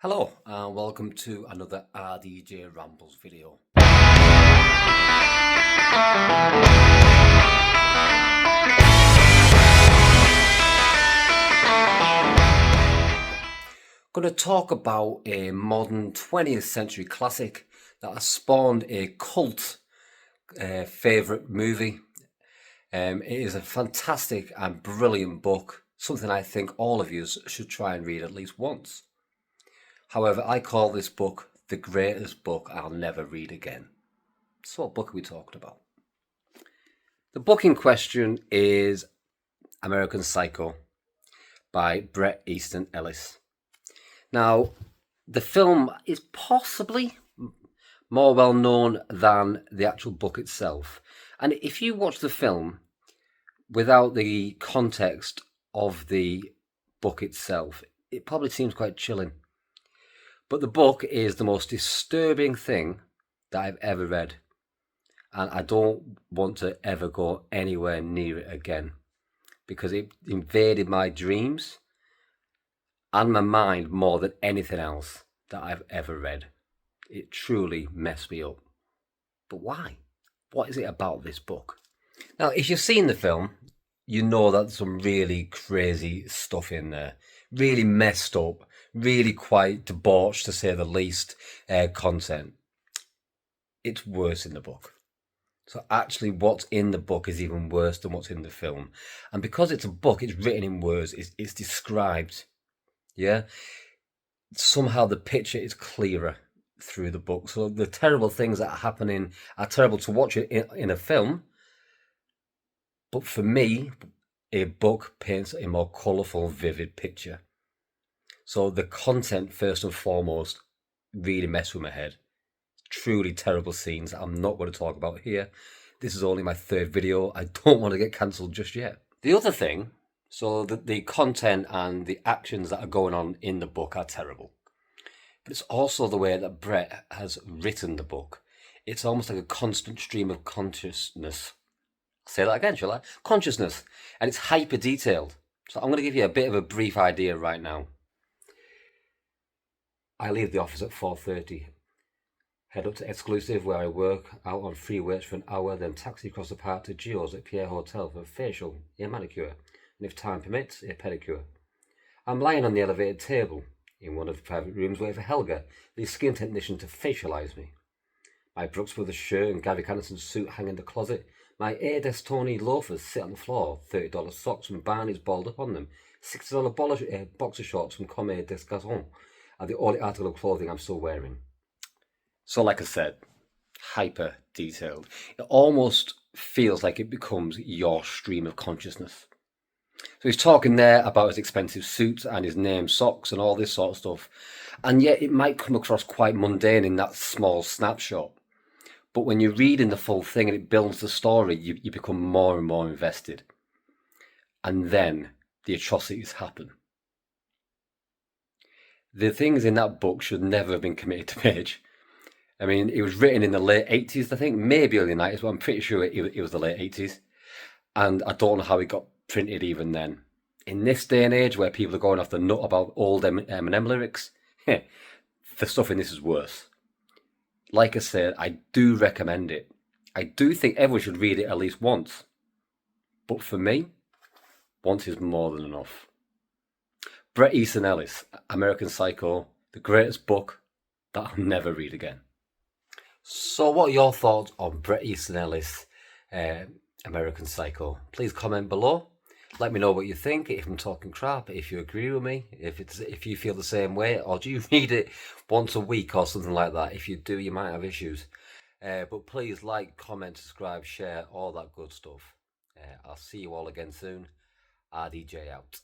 Hello and welcome to another RDJ Rambles video. Going to talk about a modern 20th century classic that has spawned a cult favourite movie. It is a fantastic and brilliant book, something I think all of you should try and read at least once. However, I call this book the greatest book I'll never read again. So what book are we talking about? The book in question is American Psycho by Bret Easton Ellis. Now, the film is possibly more well known than the actual book itself. And if you watch the film without the context of the book itself, it probably seems quite chilling. But the book is the most disturbing thing that I've ever read. And I don't want to ever go anywhere near it again, because it invaded my dreams and my mind more than anything else that I've ever read. It truly messed me up. But why? What is it about this book? Now, if you've seen the film, you know that there's some really crazy stuff in there. Really messed up, really quite debauched, to say the least, content. It's worse in the book. So actually what's in the book is even worse than what's in the film. And because it's a book, it's written in words, it's described. Yeah? Somehow the picture is clearer through the book. So the terrible things that are happening are terrible to watch it in a film. But for me, a book paints a more colourful, vivid picture. So the content, first and foremost, really messed with my head. Truly terrible scenes that I'm not going to talk about here. This is only my third video. I don't want to get cancelled just yet. The other thing, so the content and the actions that are going on in the book are terrible. But it's also the way that Bret has written the book. It's almost like a constant stream of consciousness. Say that again, shall I? Consciousness. And it's hyper detailed. So I'm going to give you a bit of a brief idea right now. I leave the office at 4:30. Head up to Exclusive where I work, out on free weights for an hour, then taxi across the park to Gio's at Pierre Hotel for a facial, a manicure, and if time permits, a pedicure. I'm lying on the elevated table in one of the private rooms waiting for Helga, the skin technician, to facialise me. My Brooks Brothers shirt and Gary Cannison's suit hang in the closet. My Tony loafers sit on the floor, $30 socks from Barney's balled up on them, $60 boxer shorts from Comme des Garçons are the only article of clothing I'm still wearing. So like I said, hyper detailed. It almost feels like it becomes your stream of consciousness. So he's talking there about his expensive suits and his name socks and all this sort of stuff. And yet it might come across quite mundane in that small snapshot. But when you're reading the full thing and it builds the story, you become more and more invested. And then the atrocities happen. The things in that book should never have been committed to page. I mean, it was written in the late 80s, I think, maybe early 90s, but I'm pretty sure it was the late 80s. And I don't know how it got printed even then. In this day and age where people are going off the nut about old Eminem lyrics, the stuff in this is worse. Like I said, I do recommend it. I do think everyone should read it at least once. But for me, once is more than enough. Bret Easton Ellis, American Psycho, the greatest book that I'll never read again. So what are your thoughts on Bret Easton Ellis, American Psycho? Please comment below. Let me know what you think, if I'm talking crap, if you agree with me, if you feel the same way, or do you read it once a week or something like that? If you do, you might have issues. But please like, comment, subscribe, share, all that good stuff. I'll see you all again soon. RDJ out.